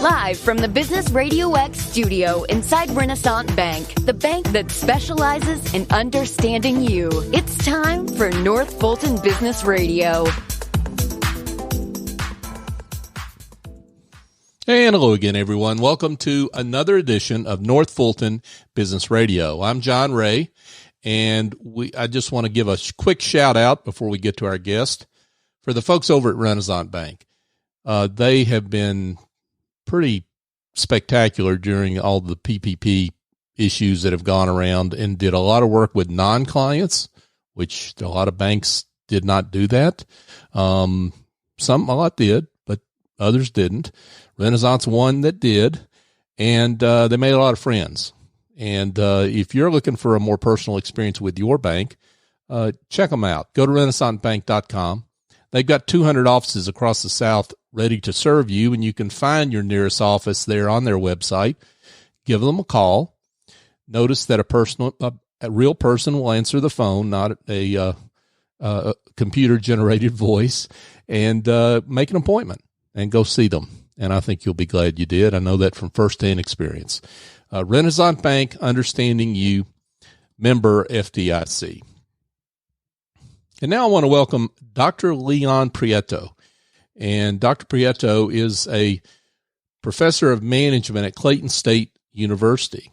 Live from the Business RadioX studio inside Renaissance Bank, the bank that specializes in understanding you. It's time for North Fulton Business Radio. And hello again, everyone. Welcome to another edition of North Fulton Business Radio. I'm John Ray, and I just want to give a quick shout out before we get to our guest for the folks over at Renaissance Bank. They have been pretty spectacular during all the PPP issues that have gone around and did a lot of work with non-clients, which a lot of banks did not do that. A lot did, but others didn't. Renaissance one that did, and they made a lot of friends. And if you're looking for a more personal experience with your bank, check them out. Go to renaissancebank.com. They've got 200 offices across the South ready to serve you, and you can find your nearest office there on their website. Give them a call. Notice that a real person will answer the phone, not a computer-generated voice, and make an appointment and go see them. And I think you'll be glad you did. I know that from firsthand experience. Renaissance Bank, understanding you, member FDIC. And now I want to welcome Dr. Leon Prieto. And Dr. Prieto is a professor of management at Clayton State University.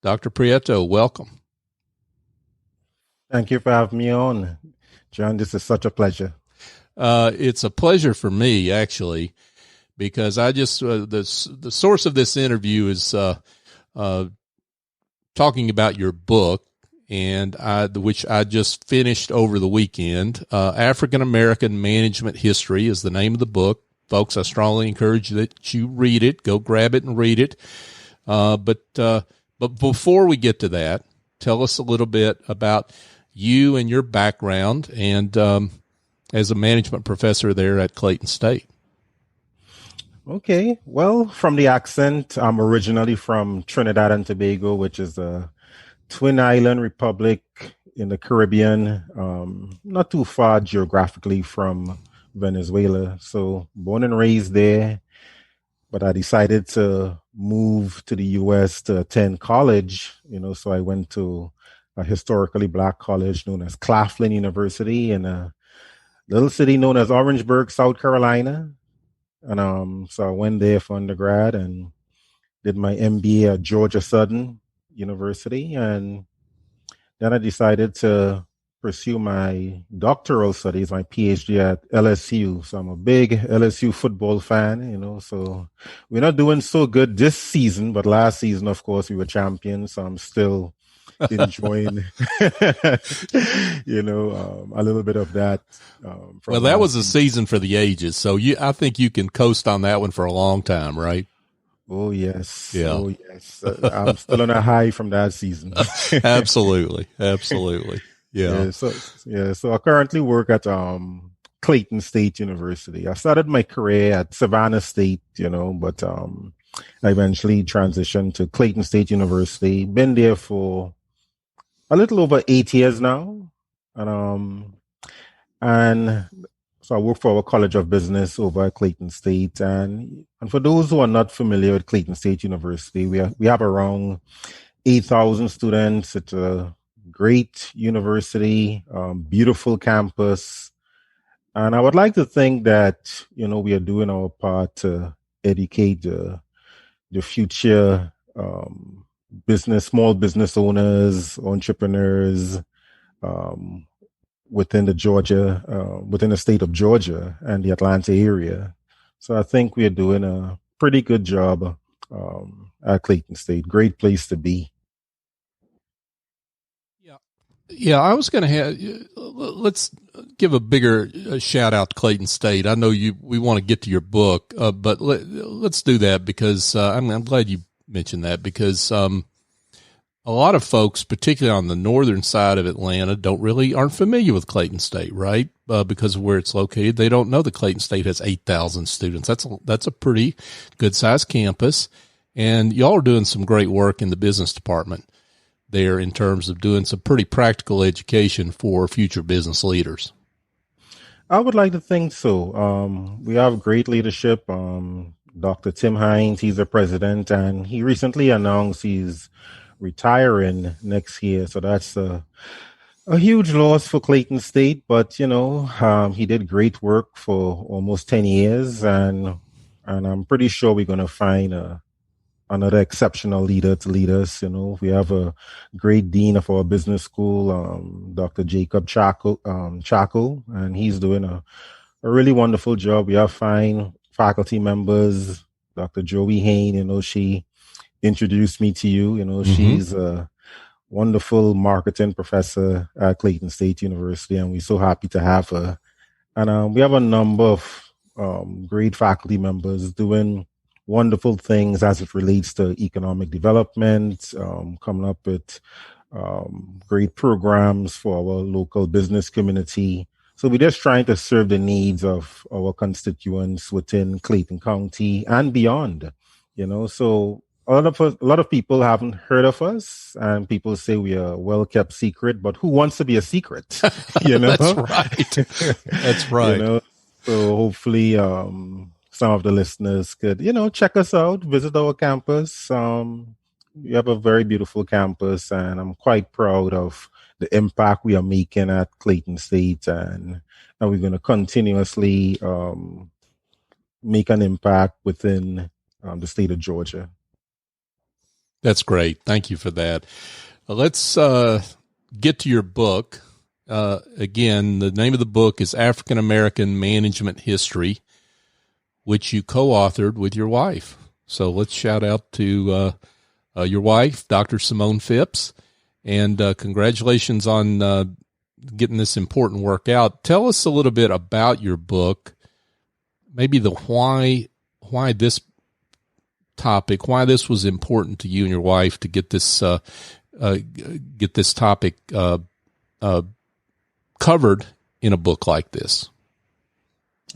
Dr. Prieto, welcome. Thank you for having me on, John. This is such a pleasure. It's a pleasure for me, actually, because I just the source of this interview is talking about your book, and which I just finished over the weekend. African American Management History is the name of the book. Folks, I strongly encourage that you read it. Go grab it and read it. But before we get to that, tell us a little bit about you and your background and as a management professor there at Clayton State. Okay. Well, from the accent, I'm originally from Trinidad and Tobago, which is a twin island republic in the Caribbean, not too far geographically from Venezuela. So born and raised there, but I decided to move to the U.S. to attend college, so I went to a historically black college known as Claflin University in a little city known as Orangeburg, South Carolina. And so I went there for undergrad and did my MBA at Georgia Southern University, and then I decided to pursue my doctoral studies, my PhD at LSU. So I'm a big LSU football fan, so we're not doing so good this season, but last season, of course, we were champions. So I'm still enjoying, a little bit of that. Well, that was a season for the ages. So I think you can coast on that one for a long time, right? Oh, yes. Yeah. Oh, yes. I'm still on a high from that season. Absolutely. Yeah. So I currently work at Clayton State University. I started my career at Savannah State, but I eventually transitioned to Clayton State University. Been there for a little over 8 years now. And so I work for our College of Business over at Clayton State. And for those who are not familiar with Clayton State University, we have around 8,000 students. It's a great university, beautiful campus. And I would like to think that, we are doing our part to educate the future small business owners, entrepreneurs, within the state of Georgia and the Atlanta area. So I think we're doing a pretty good job at Clayton State. Great place to be. Yeah, I was going to let's give a bigger shout out to Clayton State. I know we want to get to your book, but let's do that because I'm glad you mentioned that because a lot of folks, particularly on the northern side of Atlanta, aren't familiar with Clayton State, right? Because of where it's located. They don't know that Clayton State has 8,000 students. That's a pretty good sized campus. And y'all are doing some great work in the business department there in terms of doing some pretty practical education for future business leaders. I would like to think so. We have great leadership, Dr. Tim Hines. He's the president, and he recently announced he's retiring next year. So that's a huge loss for Clayton State, but he did great work for almost 10 years, and I'm pretty sure we're going to find another exceptional leader to lead us. We have a great dean of our business school, Dr. Jacob Chaco, and he's doing a really wonderful job. We have fine faculty members. Dr. Joey Hain, she introduced me to you. Mm-hmm. She's a wonderful marketing professor at Clayton State University, and we're so happy to have her. And we have a number of great faculty members doing wonderful things as it relates to economic development, coming up with great programs for our local business community. So we're just trying to serve the needs of our constituents within Clayton County and beyond. So a lot of people haven't heard of us, and people say we are a well-kept secret, but who wants to be a secret? That's right. That's right. So hopefully some of the listeners could, check us out, visit our campus. We have a very beautiful campus, and I'm quite proud of the impact we are making at Clayton State, and we're going to continuously make an impact within the state of Georgia. That's great. Thank you for that. Let's get to your book. Again, the name of the book is African American Management History, which you co-authored with your wife. So let's shout out to your wife, Dr. Simone Phipps, and congratulations on getting this important work out. Tell us a little bit about your book, maybe the why this topic, why this was important to you and your wife to get this topic covered in a book like this.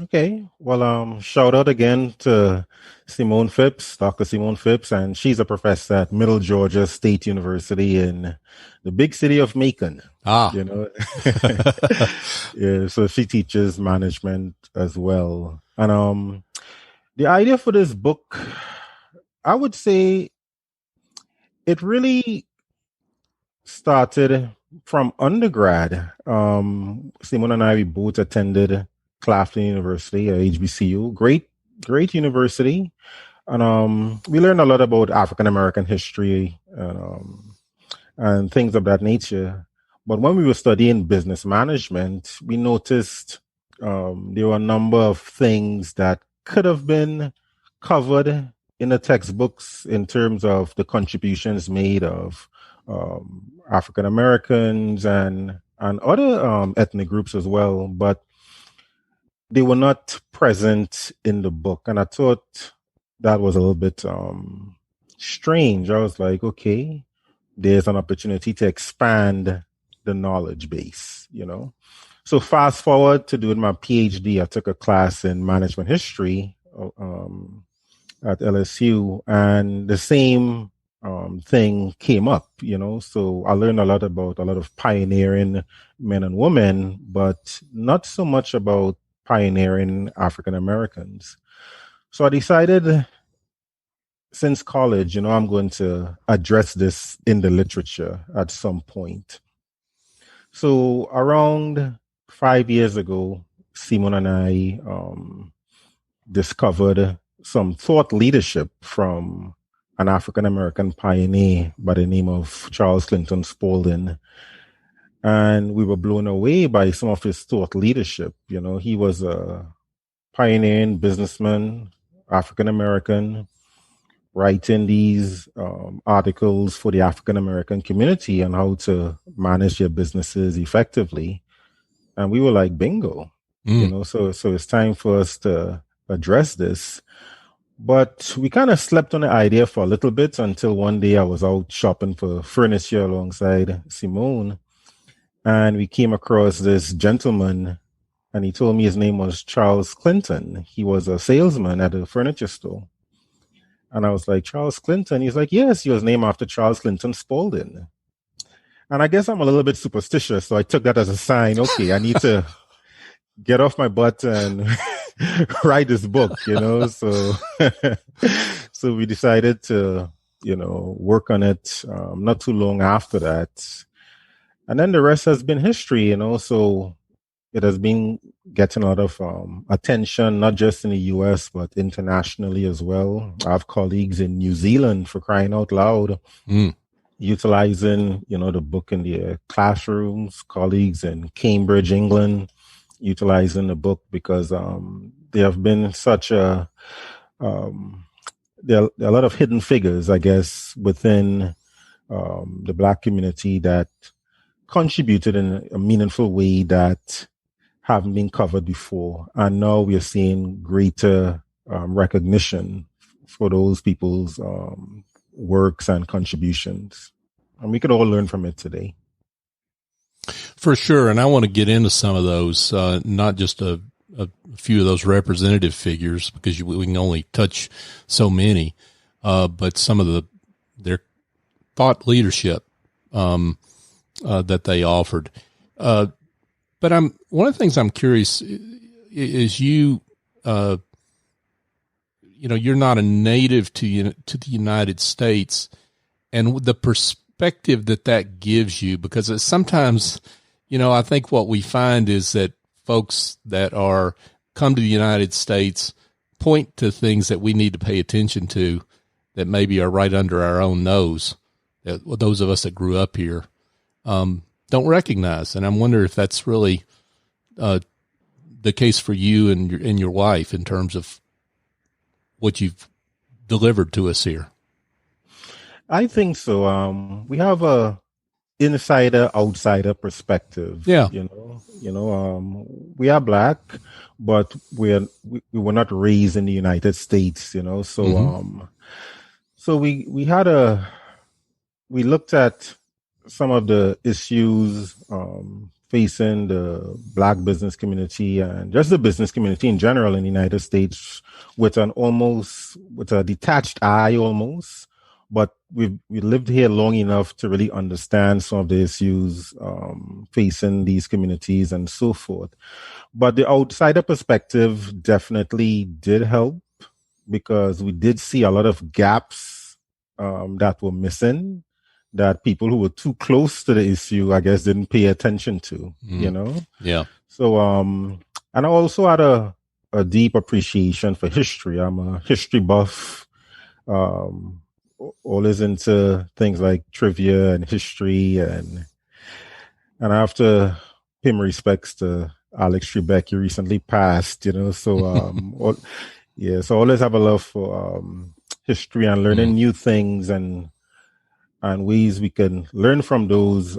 Okay. Well, shout out again to Simone Phipps, Dr. Simone Phipps, and she's a professor at Middle Georgia State University in the big city of Macon. Yeah, so she teaches management as well. And the idea for this book, I would say it really started from undergrad. Simone and I, we both attended Claflin University, HBCU, great university. And we learned a lot about African American history and things of that nature. But when we were studying business management, we noticed there were a number of things that could have been covered in the textbooks in terms of the contributions made of African Americans and other ethnic groups as well, but they were not present in the book. And I thought that was a little bit strange. I was like, okay, there's an opportunity to expand the knowledge base, So fast forward to doing my PhD, I took a class in management history at LSU, and the same thing came up, So I learned a lot about a lot of pioneering men and women, but not so much about pioneering African Americans. So I decided since college, I'm going to address this in the literature at some point. So around 5 years ago, Simone and I discovered some thought leadership from an African American pioneer by the name of Charles Clinton Spaulding. And we were blown away by some of his thought leadership. He was a pioneering businessman, African American, writing these articles for the African American community on how to manage their businesses effectively. And we were like, bingo, so it's time for us to address this. But we kind of slept on the idea for a little bit until one day I was out shopping for furniture alongside Simone. And we came across this gentleman, and he told me his name was Charles Clinton. He was a salesman at a furniture store. And I was like, Charles Clinton? He's like, yes, he was named after Charles Clinton Spaulding. And I guess I'm a little bit superstitious, so I took that as a sign. Okay, I need to get off my butt and write this book, so so we decided to, work on it not too long after that. And then the rest has been history, so it has been getting a lot of attention, not just in the US, but internationally as well. I have colleagues in New Zealand, for crying out loud, utilizing, the book in their classrooms, colleagues in Cambridge, England, utilizing the book because there have been such there are a lot of hidden figures, I guess, within the Black community that contributed in a meaningful way that haven't been covered before. And now we are seeing greater recognition for those people's works and contributions. And we could all learn from it today. For sure. And I want to get into some of those, not just a few of those representative figures, because we can only touch so many, but some of their thought leadership that they offered. But one of the things I'm curious is you're not a native to the United States, and the perspective that gives you, because it's sometimes, I think what we find is that folks that come to the United States point to things that we need to pay attention to that maybe are right under our own nose, that those of us that grew up here don't recognize. And I'm wondering if that's really the case for you and your wife in terms of what you've delivered to us here. I think so. We have a insider outsider perspective. Yeah. We are Black, but we were not raised in the United States, so so we looked at some of the issues facing the Black business community and just the business community in general in the United States with a detached eye almost. But we lived here long enough to really understand some of the issues facing these communities and so forth. But the outsider perspective definitely did help, because we did see a lot of gaps that were missing, that people who were too close to the issue, I guess, didn't pay attention to, Yeah. So, and I also had a deep appreciation for history. I'm a history buff, always into things like trivia and history, and I have to pay my respects to Alex Trebek. He recently passed, so so I always have a love for history and learning new things and ways we can learn from those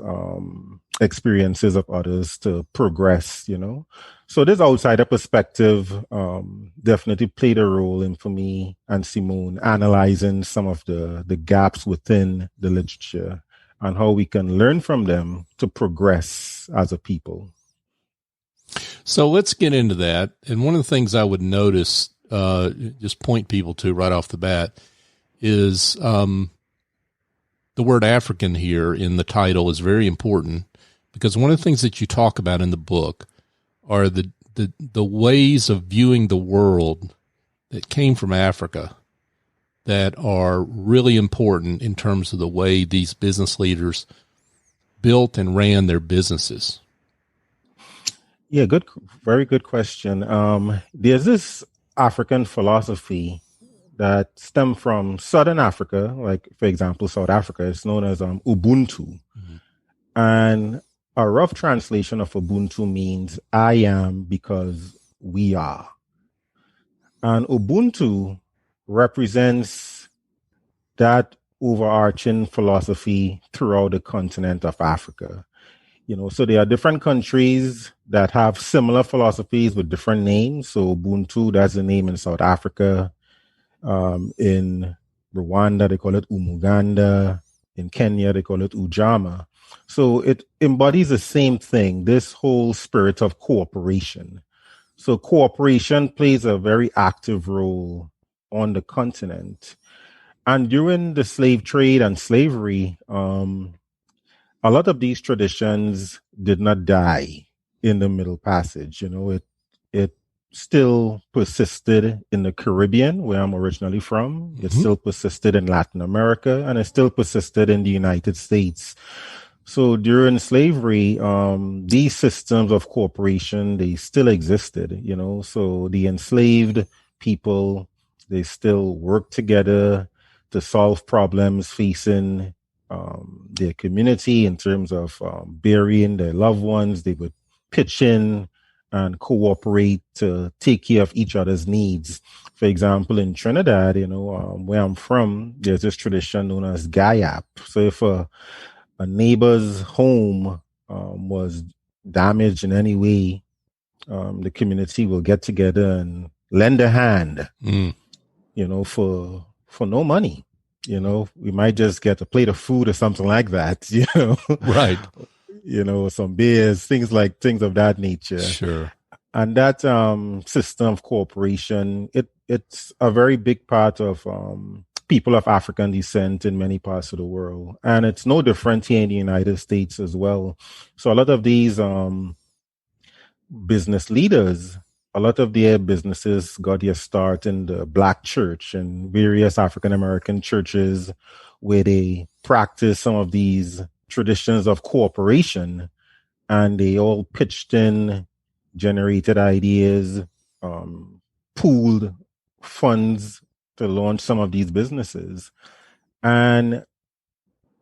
experiences of others to progress, So this outsider perspective definitely played a role in, for me and Simone, analyzing some of the gaps within the literature and how we can learn from them to progress as a people. So let's get into that. And one of the things I would notice, just point people to right off the bat, is the word African here in the title is very important, because one of the things that you talk about in the book are the ways of viewing the world that came from Africa that are really important in terms of the way these business leaders built and ran their businesses. Yeah, very good question. There's this African philosophy that stem from Southern Africa, like, for example, South Africa. It's known as ubuntu. And a rough translation of ubuntu means I am because we are. And ubuntu represents that overarching philosophy throughout the continent of Africa. So there are different countries that have similar philosophies with different names. So Ubuntu, that's the name in South Africa. In Rwanda, they call it Umuganda. In Kenya, they call it Ujama. So it embodies the same thing, this whole spirit of cooperation. So cooperation plays a very active role on the continent. And during the slave trade and slavery, a lot of these traditions did not die in the Middle Passage. It still persisted in the Caribbean, where I'm originally from. It still persisted in Latin America, and it still persisted in the United States. So during slavery, these systems of cooperation, they still existed, you know. So the enslaved people, they still work together to solve problems facing their community in terms of burying their loved ones. They would pitch in and cooperate to take care of each other's needs. For example, in Trinidad, you know, where I'm from, there's this tradition known as gayap. So if a neighbor's home was damaged in any way, the community will get together and lend a hand, you know, for no money. You know, we might just get a plate of food or something like that, you know. Right. You know, some beers, things of that nature. Sure. And that system of cooperation, it's a very big part of people of African descent in many parts of the world. And it's no different here in the United States as well. So a lot of these business leaders, a lot of their businesses got their start in the Black church and various African American churches where they practice some of these traditions of cooperation, and they all pitched in, generated ideas, pooled funds to launch some of these businesses. And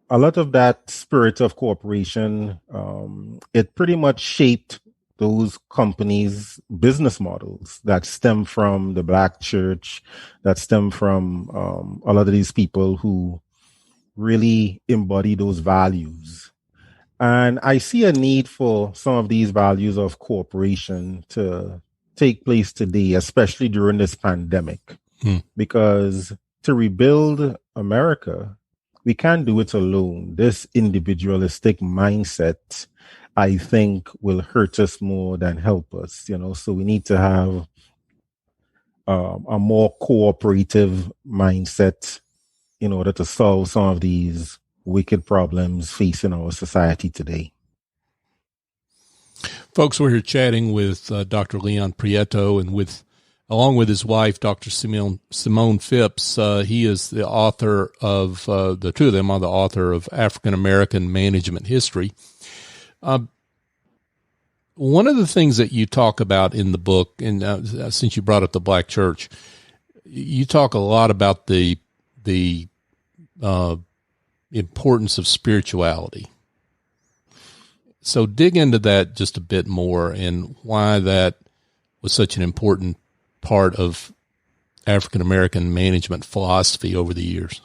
a lot of that spirit of cooperation, it pretty much shaped those companies' business models that stem from the Black church, that stem from a lot of these people who really embody those values. And I see a need for some of these values of cooperation to take place today, especially during this pandemic, because to rebuild America, we can't do it alone. This individualistic mindset, I think, will hurt us more than help us, you know. So we need to have a more cooperative mindset in order to solve some of these wicked problems facing our society today. Folks, we're here chatting with Dr. Leon Prieto, and along with his wife, Dr. Simone Phipps. He is the author of, the two of them are the author of African American Management History. One of the things that you talk about in the book, and since you brought up the Black church, you talk a lot about the importance of spirituality. So dig into that just a bit more and why that was such an important part of African American management philosophy over the years.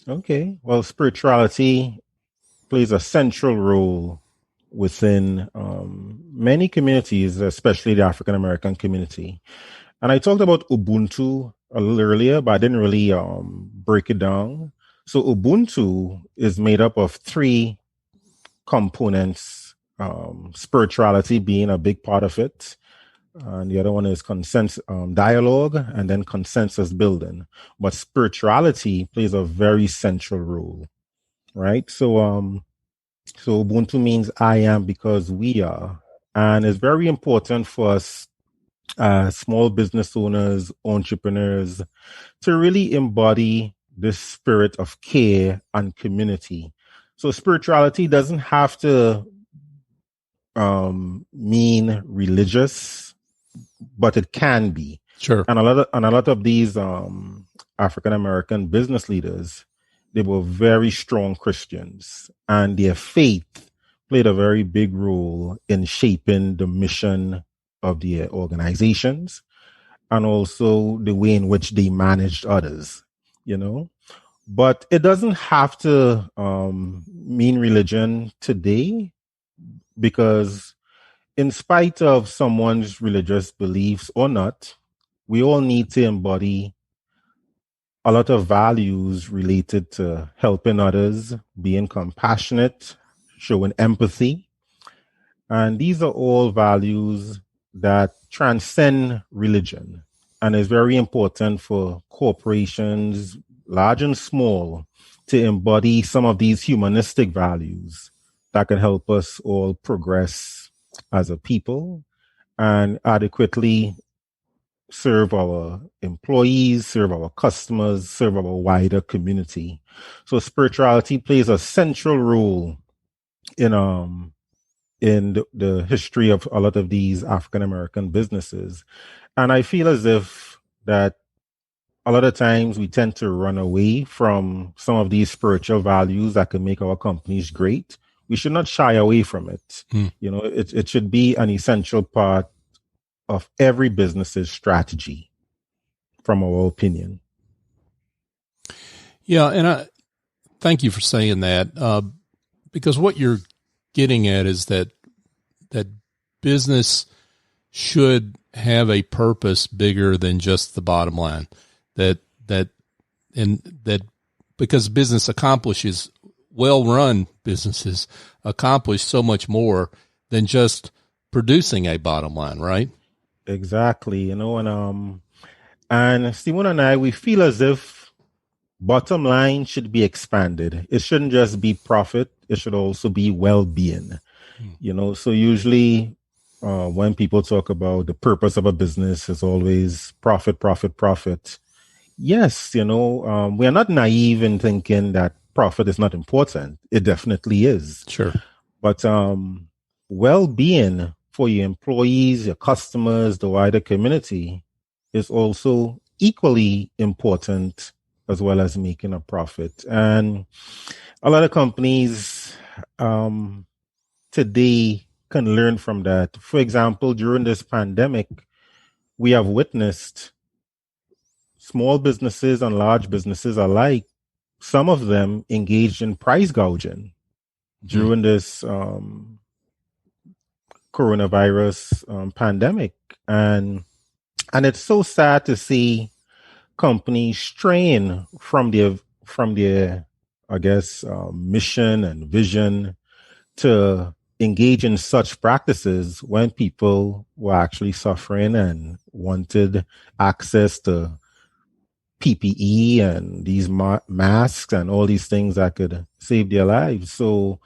Okay. Well, spirituality plays a central role within many communities, especially the African American community. And I talked about Ubuntu a little earlier, but I didn't really break it down. So Ubuntu is made up of three components, spirituality being a big part of it. And the other one is dialogue, and then consensus building. But spirituality plays a very central role, right? So Ubuntu means I am because we are. And it's very important for us, small business owners, entrepreneurs, to really embody this spirit of care and community. So spirituality doesn't have to mean religious, but it can be. Sure. And a lot of these African American business leaders, they were very strong Christians, and their faith played a very big role in shaping the mission of their organizations and also the way in which they managed others, you know. But it doesn't have to mean religion today, because in spite of someone's religious beliefs or not, we all need to embody a lot of values related to helping others, being compassionate, showing empathy. And these are all values that transcend religion. And it's very important for corporations, large and small, to embody some of these humanistic values that can help us all progress as a people and adequately serve our employees, serve our customers, serve our wider community. So spirituality plays a central role in the history of a lot of these African American businesses. And I feel as if that a lot of times we tend to run away from some of these spiritual values that can make our companies great. We should not shy away from it. You know, it should be an essential part of every business's strategy, from our opinion. Yeah, and I thank you for saying that, because what you're getting at is that business should have a purpose bigger than just the bottom line. That because business accomplishes, well-run businesses accomplish so much more than just producing a bottom line, right? Exactly. You know, and Stephen and I, we feel as if bottom line should be expanded. It shouldn't just be profit. It should also be well-being. You know, so usually when people talk about the purpose of a business, is always profit, profit, profit. Yes, you know, we are not naive in thinking that profit is not important. It definitely is. Sure. But well-being for your employees, your customers, the wider community is also equally important, as well as making a profit. And a lot of companies today can learn from that. For example, during this pandemic, we have witnessed small businesses and large businesses alike, some of them engaged in price gouging during this coronavirus pandemic. And it's so sad to see companies strain from their I guess, mission and vision to engage in such practices when people were actually suffering and wanted access to PPE and these masks and all these things that could save their lives. So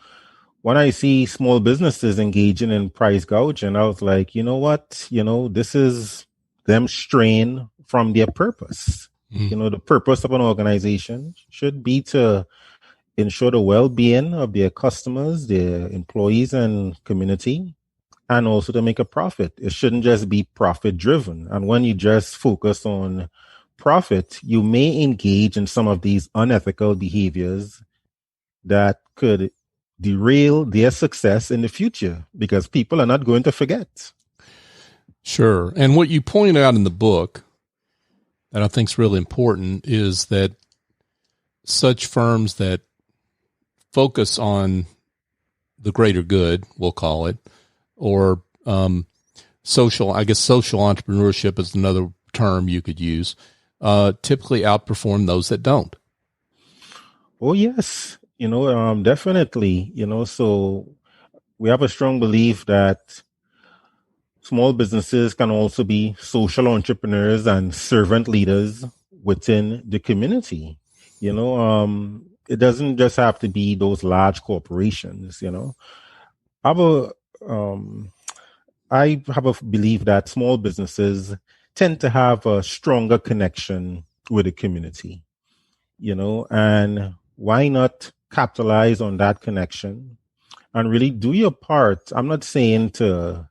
when I see small businesses engaging in price gouging, I was like, you know what? You know, this is them straying from their purpose. You know, the purpose of an organization should be to ensure the well-being of their customers, their employees and community, and also to make a profit. It shouldn't just be profit-driven. And when you just focus on profit, you may engage in some of these unethical behaviors that could derail their success in the future, because people are not going to forget. Sure. And what you point out in the book that I think is really important is that such firms that focus on the greater good, we'll call it, or social entrepreneurship is another term you could use, typically outperform those that don't. Oh, yes. You know, definitely, you know, so we have a strong belief that small businesses can also be social entrepreneurs and servant leaders within the community. You know, it doesn't just have to be those large corporations, you know. I have a belief that small businesses tend to have a stronger connection with the community, you know, and why not capitalize on that connection and really do your part? I'm not saying to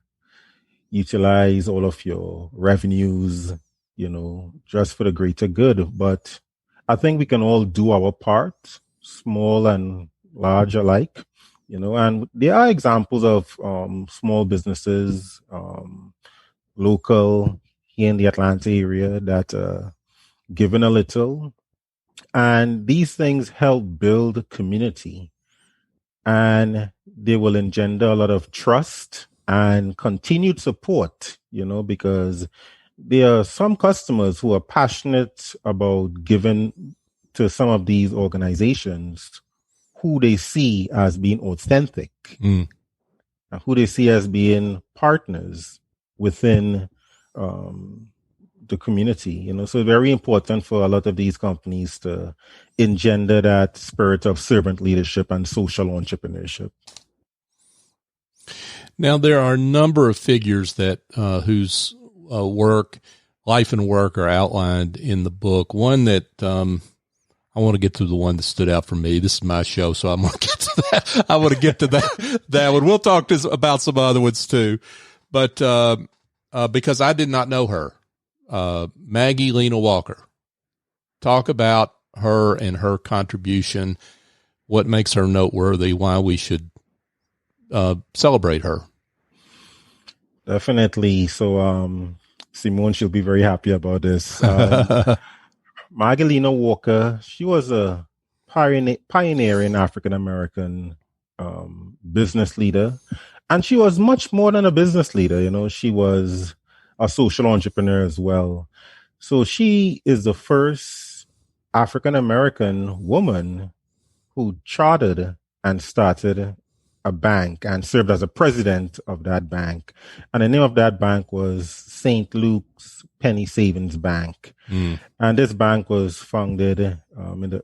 utilize all of your revenues, you know, just for the greater good, but I think we can all do our part, small and large alike, you know, and there are examples of small businesses, local here in the Atlanta area that given a little, and these things help build community, and they will engender a lot of trust and continued support, you know, because there are some customers who are passionate about giving to some of these organizations who they see as being authentic, and who they see as being partners within the community, you know. So very important for a lot of these companies to engender that spirit of servant leadership and social entrepreneurship. Now, there are a number of figures that whose life and work are outlined in the book. One that I want to get to the one that stood out for me. This is my show, so I'm going to get to that. I want to get to that one. We'll talk about some other ones too, but because I did not know her, Maggie Lena Walker. Talk about her and her contribution. What makes her noteworthy? Why we should celebrate her. Definitely. So, Simone, she'll be very happy about this. Magdalena Walker, she was a pioneering African-American business leader. And she was much more than a business leader. You know, she was a social entrepreneur as well. So she is the first African-American woman who chartered and started a bank and served as a president of that bank. And the name of that bank was St. Luke's Penny Savings Bank. And this bank was founded in the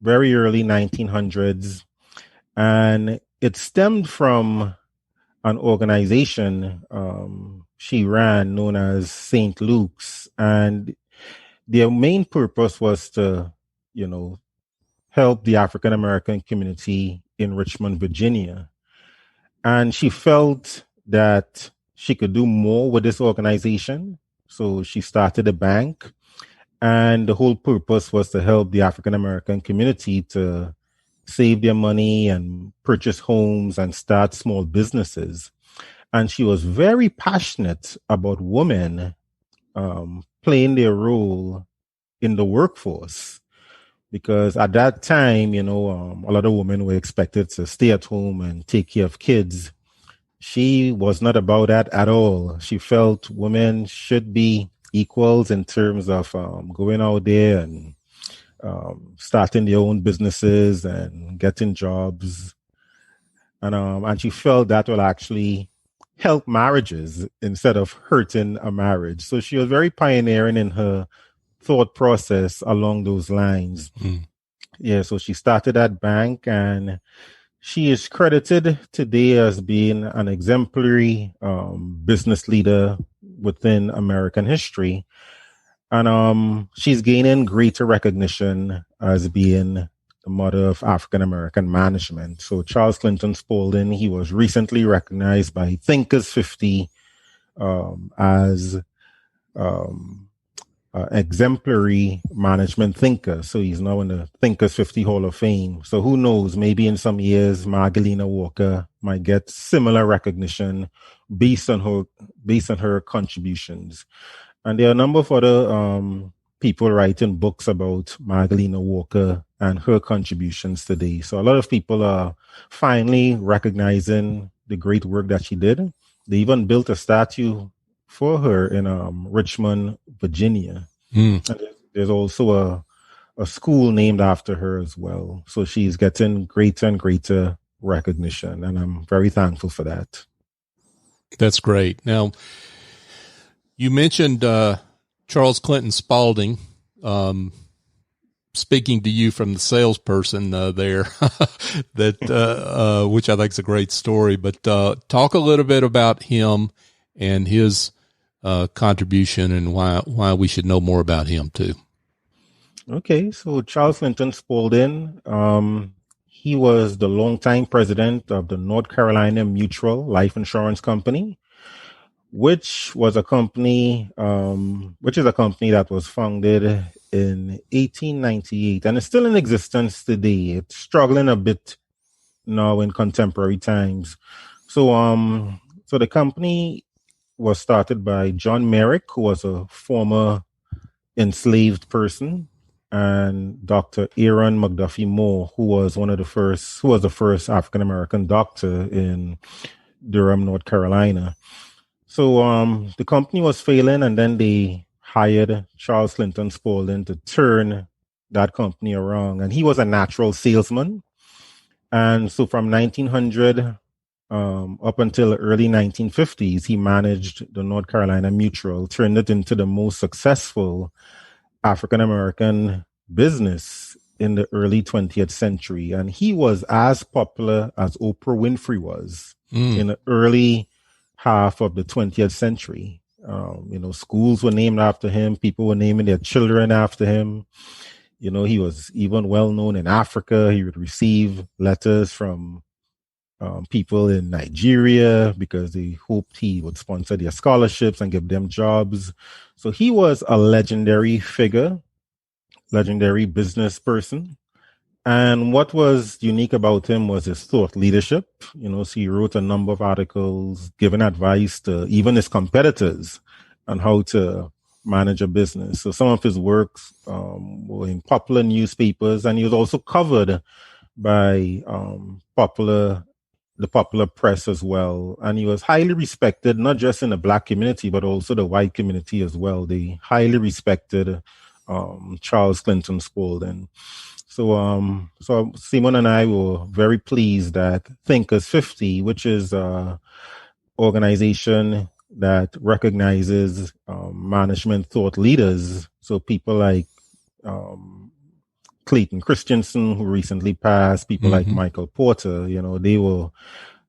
very early 1900s. And it stemmed from an organization she ran known as St. Luke's. And their main purpose was to, help the African-American community in Richmond, Virginia. And she felt that she could do more with this organization. So she started a bank. And the whole purpose was to help the African-American community to save their money and purchase homes and start small businesses. And she was very passionate about women playing their role in the workforce. Because at that time, a lot of women were expected to stay at home and take care of kids. She was not about that at all. She felt women should be equals in terms of going out there and starting their own businesses and getting jobs. And she felt that will actually help marriages instead of hurting a marriage. So she was very pioneering in her thought process along those lines. Yeah, so she started that bank, and she is credited today as being an exemplary business leader within American history. And she's gaining greater recognition as being the mother of African-American management. So Charles Clinton Spaulding, he was recently recognized by Thinkers 50 as exemplary management thinker. So he's now in the Thinkers 50 Hall of Fame. So who knows, maybe in some years, Magdalena Walker might get similar recognition based on her contributions. And there are a number of other people writing books about Magdalena Walker and her contributions today. So a lot of people are finally recognizing the great work that she did. They even built a statue for her in Richmond, Virginia. And there's also a school named after her as well. So she's getting greater and greater recognition, and I'm very thankful for that. That's great. Now, you mentioned Charles Clinton Spaulding, speaking to you from the salesperson there, that which I think is a great story. But talk a little bit about him and his contribution and why we should know more about him too. Okay, so Charles Clinton Spaulding, he was the longtime president of the North Carolina Mutual Life Insurance Company, which is a company that was founded in 1898 and is still in existence today. It's struggling a bit now in contemporary times. So the company was started by John Merrick, who was a former enslaved person, and Dr. Aaron McDuffie Moore, who was the first African-American doctor in Durham, North Carolina. So the company was failing, and then they hired Charles Clinton Spaulding to turn that company around. And he was a natural salesman. And so from 1900 up until the early 1950s, he managed the North Carolina Mutual, turned it into the most successful African-American business in the early 20th century. And he was as popular as Oprah Winfrey was in the early half of the 20th century. Schools were named after him. People were naming their children after him. He was even well known in Africa. He would receive letters from people in Nigeria because they hoped he would sponsor their scholarships and give them jobs. So he was a legendary figure, legendary business person. And what was unique about him was his thought leadership. So he wrote a number of articles giving advice to even his competitors on how to manage a business. So some of his works were in popular newspapers, and he was also covered by the popular press as well. And he was highly respected, not just in the Black community, but also the white community as well. They highly respected Charles Clinton Spaulding. So Simon and I were very pleased that Thinkers 50, which is an organization that recognizes management thought leaders, so people like Clayton Christensen, who recently passed, people like Michael Porter, they were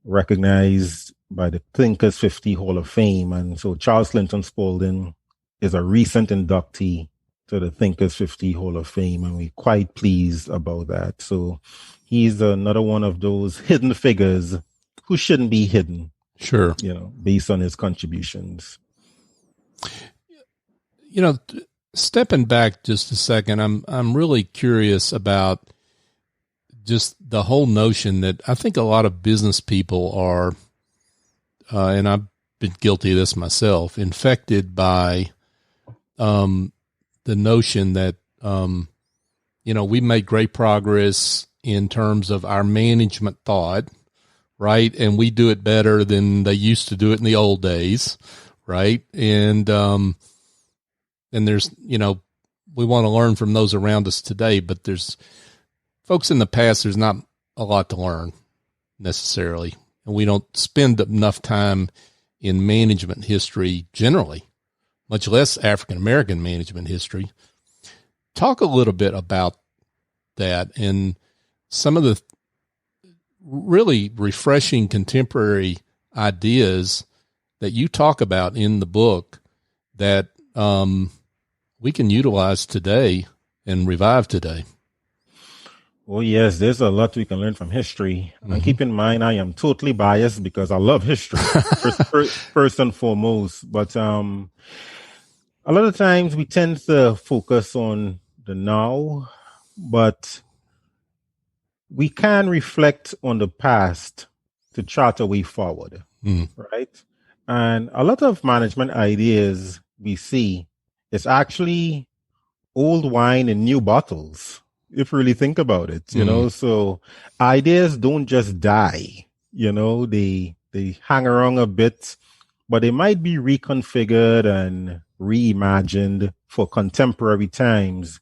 recognized by the Thinkers 50 Hall of Fame. And so Charles Clinton Spaulding is a recent inductee to the Thinkers 50 Hall of Fame, and we're quite pleased about that. So he's another one of those hidden figures who shouldn't be hidden. Sure. Based on his contributions. Stepping back just a second, I'm really curious about just the whole notion that I think a lot of business people are, and I've been guilty of this myself, infected by the notion that, we made great progress in terms of our management thought, right? And we do it better than they used to do it in the old days, right? And there's, we want to learn from those around us today, but there's folks in the past, there's not a lot to learn necessarily. And we don't spend enough time in management history generally, much less African-American management history. Talk a little bit about that and some of the really refreshing contemporary ideas that you talk about in the book that we can utilize today and revive today. Oh, yes, there's a lot we can learn from history. And keep in mind, I am totally biased because I love history, first and foremost. But a lot of times we tend to focus on the now, but we can reflect on the past to chart a way forward, right? And a lot of management ideas we see is actually old wine in new bottles, if you really think about it, So ideas don't just die, they hang around a bit, but they might be reconfigured and reimagined for contemporary times.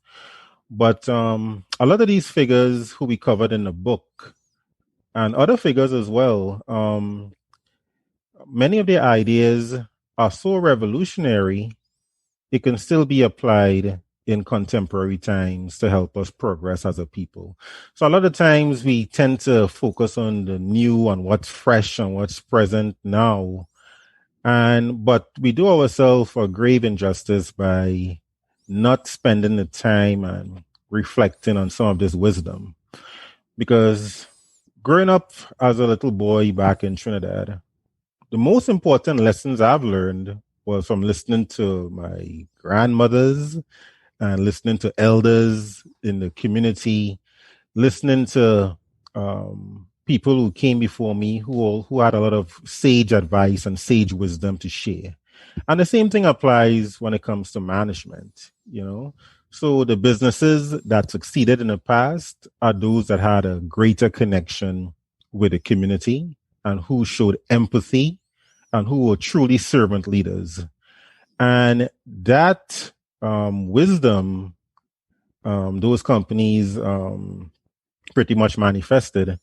But a lot of these figures who we covered in the book and other figures as well, many of their ideas are so revolutionary, it can still be applied in contemporary times to help us progress as a people. So a lot of times we tend to focus on the new, on what's fresh and what's present now. But we do ourselves a grave injustice by not spending the time and reflecting on some of this wisdom. Because growing up as a little boy back in Trinidad, the most important lessons I've learned was from listening to my grandmothers and listening to elders in the community, listening to people who came before me who had a lot of sage advice and sage wisdom to share. And the same thing applies when it comes to management, So the businesses that succeeded in the past are those that had a greater connection with the community and who showed empathy and who were truly servant leaders. And that wisdom, those companies pretty much manifested.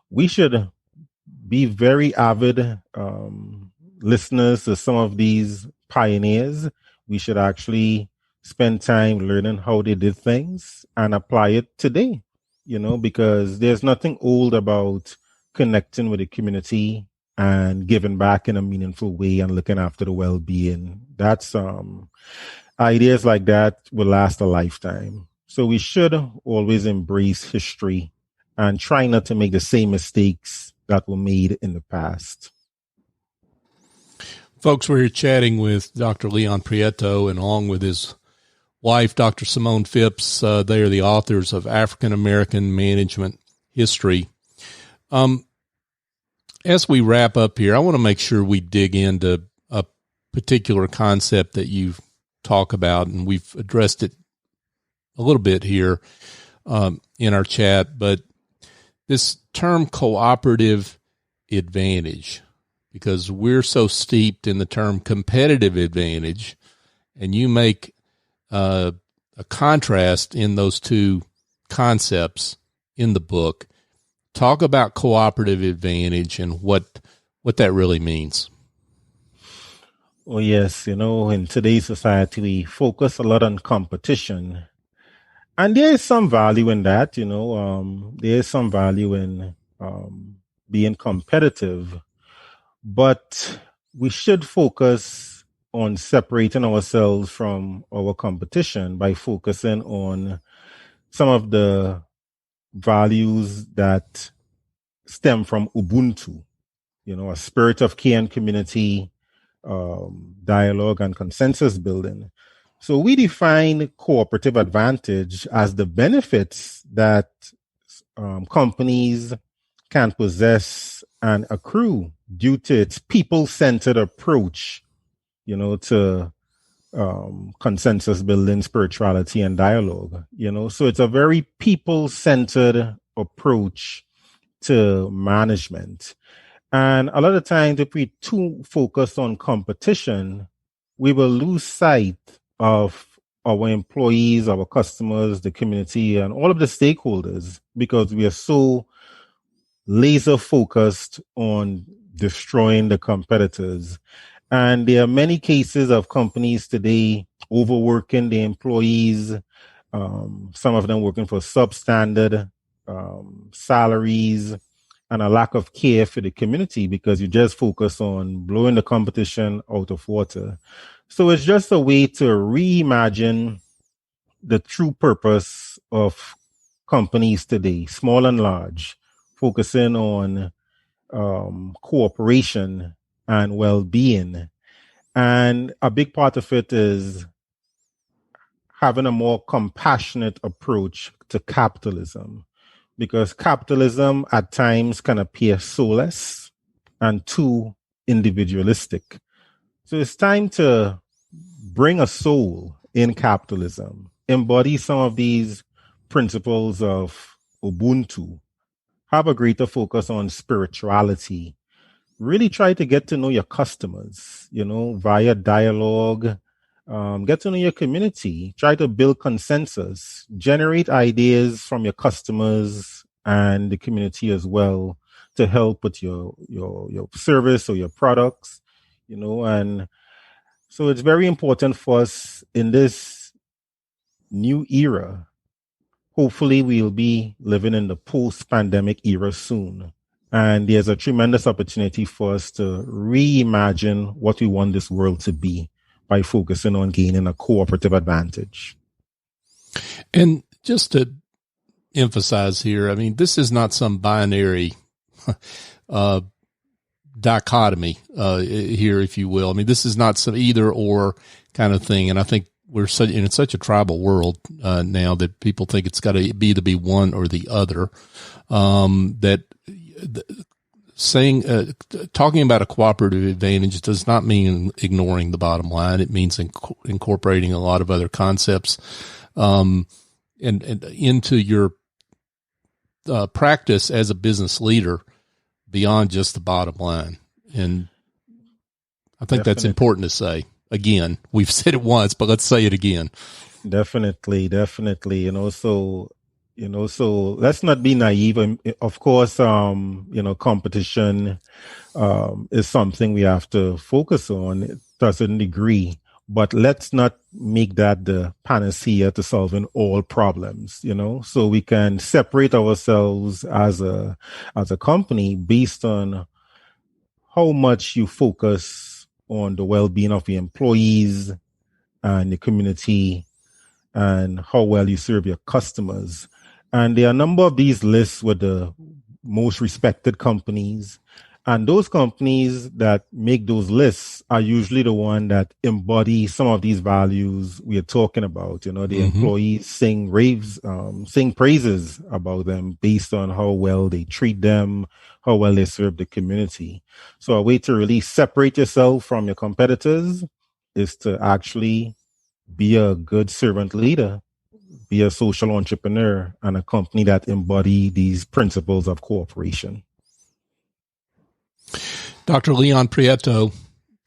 We should be very avid listeners to some of these pioneers. We should actually spend time learning how they did things and apply it today, because there's nothing old about connecting with the community and giving back in a meaningful way and looking after the well-being. That's ideas like that will last a lifetime. So we should always embrace history and try not to make the same mistakes that were made in the past. Folks, we're here chatting with Dr. Leon Prieto, and along with his wife, Dr. Simone Phipps. They are the authors of African American Management History. As we wrap up here, I want to make sure we dig into a particular concept that you talk about, and we've addressed it a little bit here in our chat, but this term cooperative advantage, because we're so steeped in the term competitive advantage, and you make a contrast in those two concepts in the book. Talk about cooperative advantage and what that really means. Well, yes, in today's society, we focus a lot on competition. And there is some value in that, there is some value in being competitive. But we should focus on separating ourselves from our competition by focusing on some of the values that stem from Ubuntu, a spirit of care and community, dialogue and consensus building. So we define cooperative advantage as the benefits that companies can possess and accrue due to its people-centered approach, to consensus building, spirituality, and dialogue. So it's a very people-centered approach to management. And a lot of times, if we too focus on competition, we will lose sight of our employees, our customers, the community, and all of the stakeholders, because we are so laser focused on destroying the competitors. And there are many cases of companies today overworking the employees, some of them working for substandard salaries, and a lack of care for the community because you just focus on blowing the competition out of water. So it's just a way to reimagine the true purpose of companies today, small and large, focusing on cooperation and well-being. And a big part of it is having a more compassionate approach to capitalism, because capitalism at times can appear soulless and too individualistic. So it's time to bring a soul in capitalism, embody some of these principles of Ubuntu, have a greater focus on spirituality, really try to get to know your customers, via dialogue, get to know your community, try to build consensus, generate ideas from your customers and the community as well to help with your service or your products, and so it's very important for us in this new era. Hopefully we'll be living in the post-pandemic era soon. And there's a tremendous opportunity for us to reimagine what we want this world to be by focusing on gaining a cooperative advantage. And just to emphasize here, this is not some binary dichotomy here, if you will. This is not some either or kind of thing. And I think we're in such a tribal world now that people think it's got to be either be one or the other. Talking about a cooperative advantage does not mean ignoring the bottom line. It means incorporating a lot of other concepts and into your practice as a business leader beyond just the bottom line. And I think that's important to say. Again, we've said it once, but let's say it again. Definitely. So let's not be naive. Of course, competition is something we have to focus on to a certain degree, but let's not make that the panacea to solving all problems, so we can separate ourselves as a company based on how much you focus on the well-being of your employees and the community and how well you serve your customers. And there are a number of these lists with the most respected companies. And those companies that make those lists are usually the one that embody some of these values we are talking about. You know, the employees sing praises about them based on how well they treat them, how well they serve the community. So a way to really separate yourself from your competitors is to actually be a good servant leader, be a social entrepreneur, and a company that embody these principles of cooperation. Dr. Leon Prieto,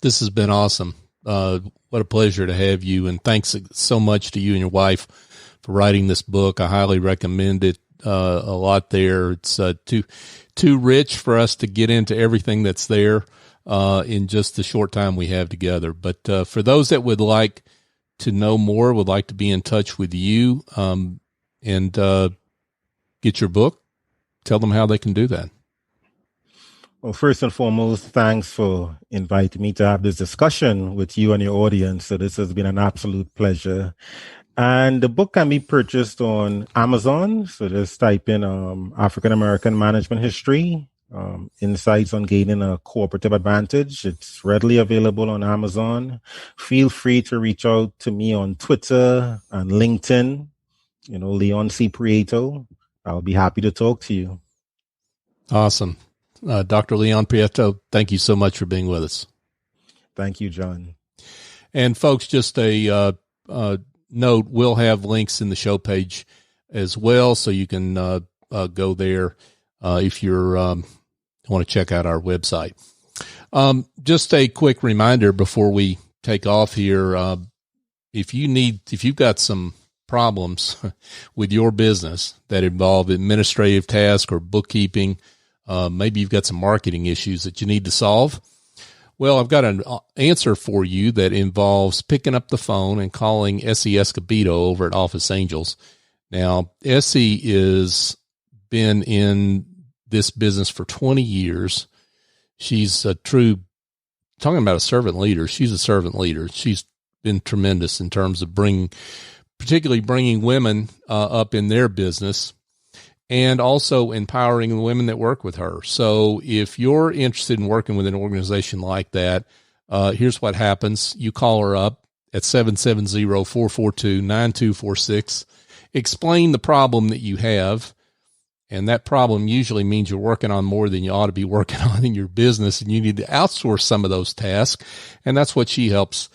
this has been awesome. What a pleasure to have you. And thanks so much to you and your wife for writing this book. I highly recommend it. A lot there. It's too rich for us to get into everything that's there in just the short time we have together. But for those that would like to know more, would like to be in touch with you and get your book, tell them how they can do that. Well, first and foremost, thanks for inviting me to have this discussion with you and your audience. So this has been an absolute pleasure. And the book can be purchased on Amazon. So just type in African American Management History, Insights on Gaining a Cooperative Advantage. It's readily available on Amazon. Feel free to reach out to me on Twitter and LinkedIn, Leon C. Prieto. I'll be happy to talk to you. Awesome. Dr. Leon Prieto, thank you so much for being with us. Thank you, John. And folks, just a note, we'll have links in the show page as well, so you can go there if you're want to check out our website. Just a quick reminder before we take off here, if you've got some problems with your business that involve administrative tasks or bookkeeping, maybe you've got some marketing issues that you need to solve. Well, I've got an answer for you that involves picking up the phone and calling Essie Escobedo over at Office Angels. Now, Essie is been in this business for 20 years. She's a true, talking about a servant leader. She's a servant leader. She's been tremendous in terms of particularly bringing women up in their business, and also empowering the women that work with her. So if you're interested in working with an organization like that, here's what happens. You call her up at 770-442-9246. Explain the problem that you have, and that problem usually means you're working on more than you ought to be working on in your business, and you need to outsource some of those tasks, and that's what she helps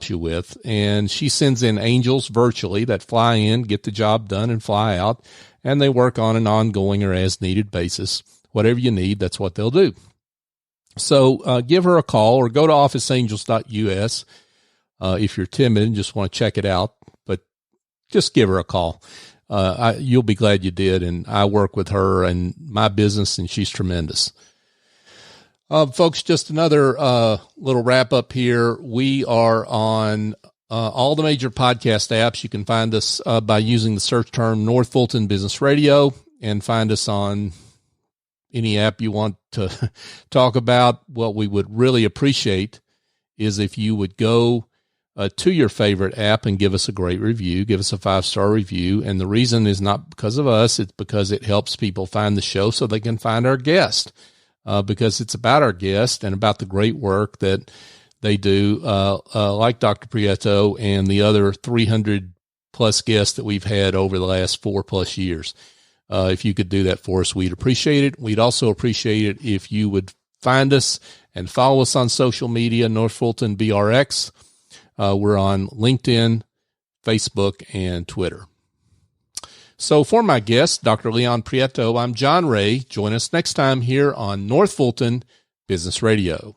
you with. And she sends in angels virtually that fly in, get the job done, and fly out. And they work on an ongoing or as needed basis. Whatever you need, that's what they'll do. So give her a call or go to officeangels.us if you're timid and just want to check it out. But just give her a call. You'll be glad you did. And I work with her in my business, and she's tremendous. Folks, just another little wrap up here. We are on all the major podcast apps. You can find us by using the search term North Fulton Business Radio, and find us on any app you want to talk about. What we would really appreciate is if you would go to your favorite app and give us a great review, give us a 5-star review. And the reason is not because of us. It's because it helps people find the show so they can find our guest, because it's about our guest and about the great work that they do, like Dr. Prieto and the other 300 plus guests that we've had over the last 4+ years. If you could do that for us, we'd appreciate it. We'd also appreciate it if you would find us and follow us on social media, North Fulton BRX. We're on LinkedIn, Facebook, and Twitter. So for my guest, Dr. Leon Prieto, I'm John Ray. Join us next time here on North Fulton Business Radio.